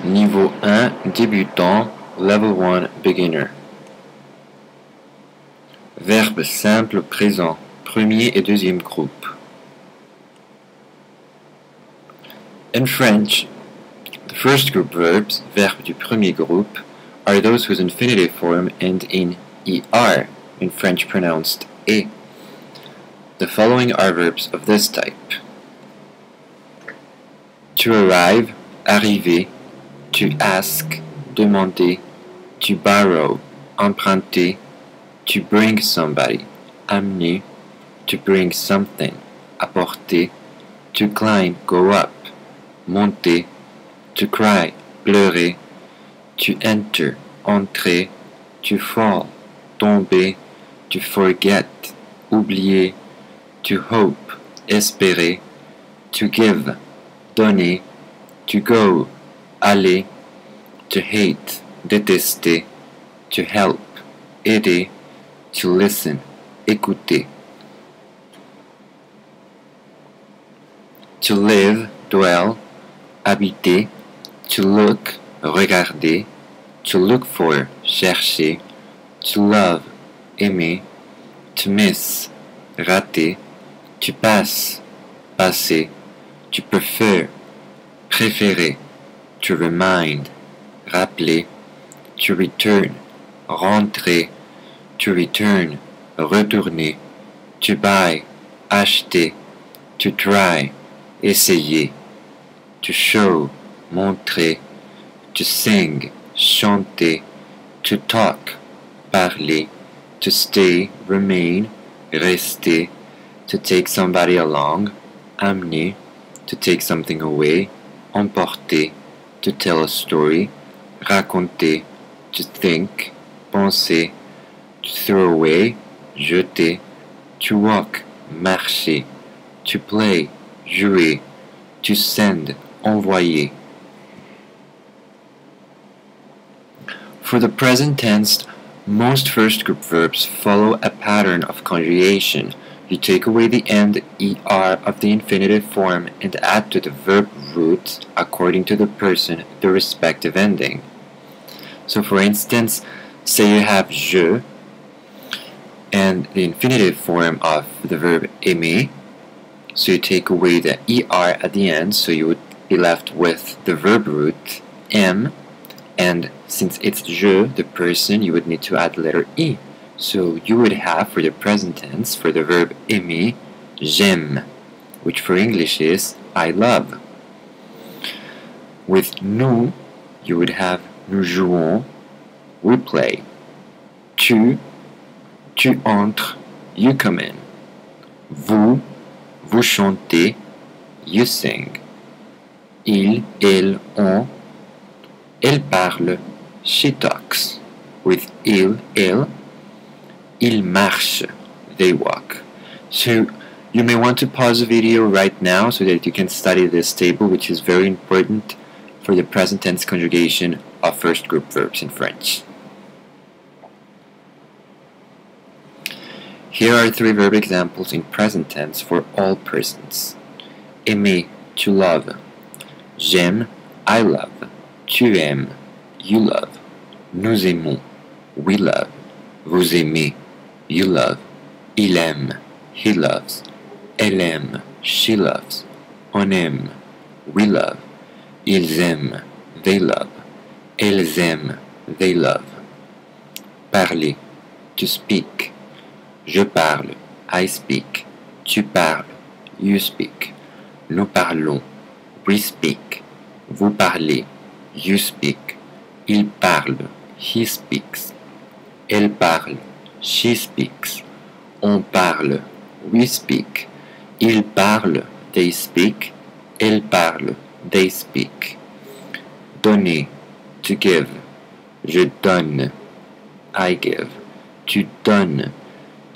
Niveau 1, débutant, Level 1, beginner. Verbe simple présent, premier et deuxième groupe. In French, the first group verbs, verbes du premier groupe, are those whose infinitive form end in er, in French pronounced et. The following are verbs of this type. To arrive, arriver. To ask, demander. To borrow, emprunter. To bring somebody, amener. To bring something, apporter. To climb, go up, monter. To cry, pleurer. To enter, entrer. To fall, tomber. To forget, oublier. To hope, espérer. To give, donner. To go, aller. To hate, détester. To help, aider. To listen, écouter. To live, dwell, habiter. To look, regarder. To look for, chercher. To love, aimer. To miss, rater. To pass, passer. To prefer, préférer. To remind, rappeler. To return, rentrer. To return, retourner. To buy, acheter. To try, essayer. To show, montrer. To sing, chanter. To talk, parler. To stay, remain, rester. To take somebody along, amener. To take something away, emporter. To tell a story, raconter. To think, penser. To throw away, jeter. To walk, marcher. To play, jouer. To send, envoyer. For the present tense, most first group verbs follow a pattern of conjugation. You take away the end er of the infinitive form and add to the verb root, according to the person, the respective ending. So for instance, say you have je and the infinitive form of the verb aimer. So you take away the er at the end, so you would be left with the verb root m, and since it's je, the person, you would need to add the letter e. So you would have, for the present tense, for the verb aimer, j'aime, which for English is I love. With nous, you would have nous jouons, we play. Tu entres, you come in. Vous chantez, you sing. Il, elle, on, elle parle, she talks. With il, elle, ils marchent, they walk. So you may want to pause the video right now so that you can study this table, which is very important for the present tense conjugation of first group verbs in French. Here are 3 verb examples in present tense for all persons. Aimer, to love. J'aime, I love. Tu aimes, you love. Nous aimons, we love. Vous aimez, you love. Il aime, he loves. Elle aime, she loves. On aime, we love. Ils aiment, they love. Elles aiment, they love. Parler, to speak. Je parle, I speak. Tu parles, you speak. Nous parlons, we speak. Vous parlez, you speak. Il parle, he speaks. Elle parle, she speaks. On parle, we speak. Ils parlent, they speak. Elle parle, they speak. Donner, to give. Je donne, I give. Tu donnes,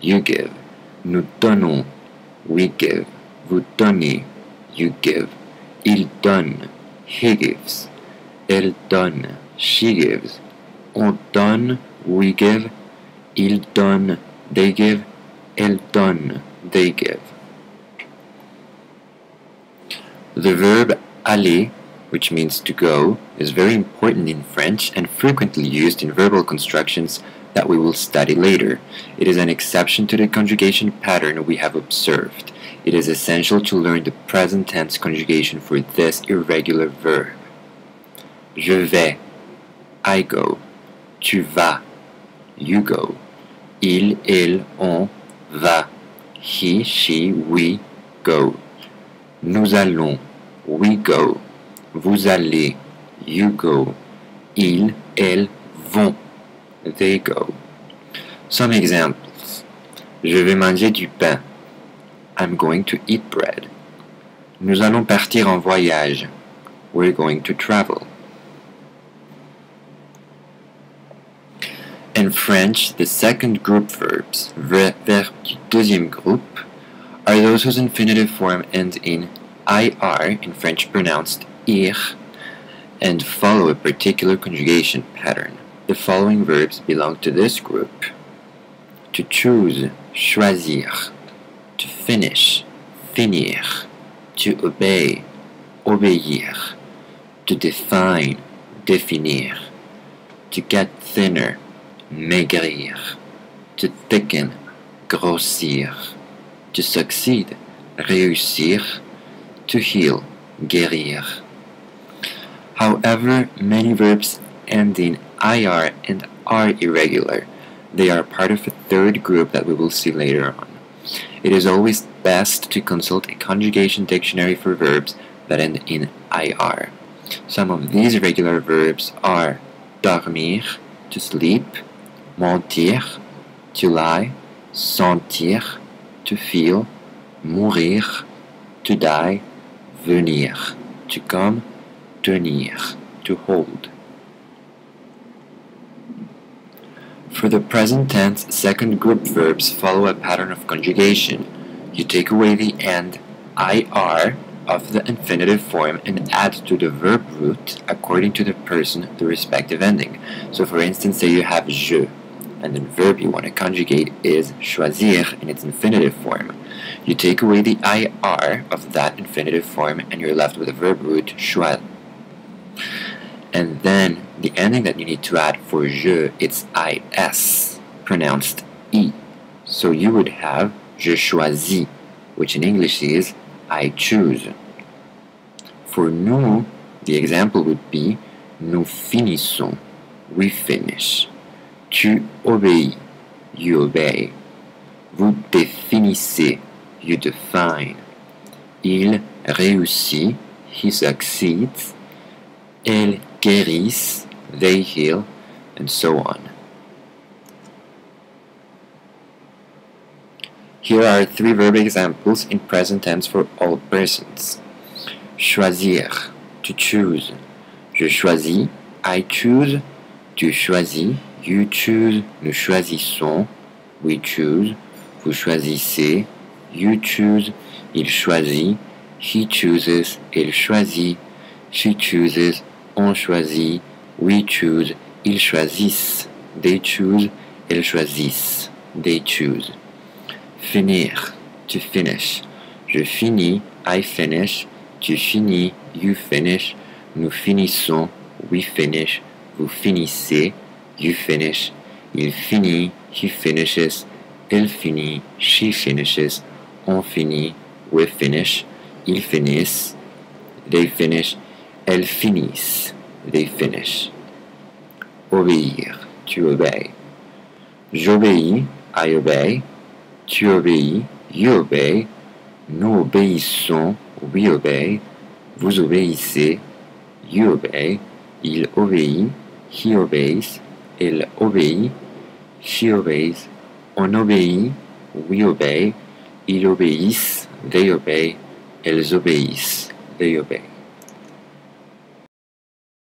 you give. Nous donnons, we give. Vous donnez, you give. Il donne, he gives. Elle donne, she gives. On donne, we give. Ils donnent, they give. Elles donnent, they give. The verb aller, which means to go, is very important in French and frequently used in verbal constructions that we will study later. It is an exception to the conjugation pattern we have observed. It is essential to learn the present tense conjugation for this irregular verb. Je vais, I go. Tu vas, you go. Il, elle, on va. He, she, we go. Nous allons, we go. Vous allez, you go. Ils, elles vont, they go. Some examples. Je vais manger du pain. I'm going to eat bread. Nous allons partir en voyage. We're going to travel. In French, the second group verbs, verbes du deuxième groupe, are those whose infinitive form ends in IR, in French pronounced ir, and follow a particular conjugation pattern. The following verbs belong to this group. To choose, choisir. To finish, finir. To obey, obéir. To define, définir. To get thinner, maigrir. To thicken, grossir. To succeed, réussir. To heal, guérir. However, many verbs end in IR and are irregular. They are part of a third group that we will see later on. It is always best to consult a conjugation dictionary for verbs that end in IR. Some of these irregular verbs are dormir, to sleep, mentir, to lie, sentir, to feel, mourir, to die, venir, to come, tenir, to hold. For the present tense, second group verbs follow a pattern of conjugation. You take away the end IR of the infinitive form and add to the verb root according to the person the respective ending. So for instance, say you have je, and the verb you want to conjugate is choisir in its infinitive form. You take away the IR of that infinitive form and you're left with the verb root choix. And then the ending that you need to add for je, it's IS, pronounced I. So you would have je choisis, which in English is I choose. For nous, the example would be nous finissons, we finish. Tu obéis, you obey. Vous définissez, you define. Il réussit, he succeeds. Elles guérissent, they heal, and so on. Here are 3 verb examples in present tense for all persons. Choisir, to choose. Je choisis, I choose. Tu choisis, you choose. Nous choisissons, we choose. Vous choisissez, you choose. Il choisit, he chooses. Elle choisit, she chooses. On choisit, we choose. Ils choisissent, they choose. Elles choisissent, they choose. Finir, to finish. Je finis, I finish. Tu finis, you finish. Nous finissons, we finish. Vous finissez, you finish. Il finit, he finishes. Elle finit, she finishes. On finit, we finish. Ils finissent, they finish. Elles finissent, they finish. Obéir, to obey. J'obéis, I obey. Tu obéis, you obey. Nous obéissons, we obey. Vous obéissez, you obey. Il obéit, he obeys. Elle obéit, she obeys. On obéit, we obey. Ils obéissent, they obey. Elles obéissent, they obey.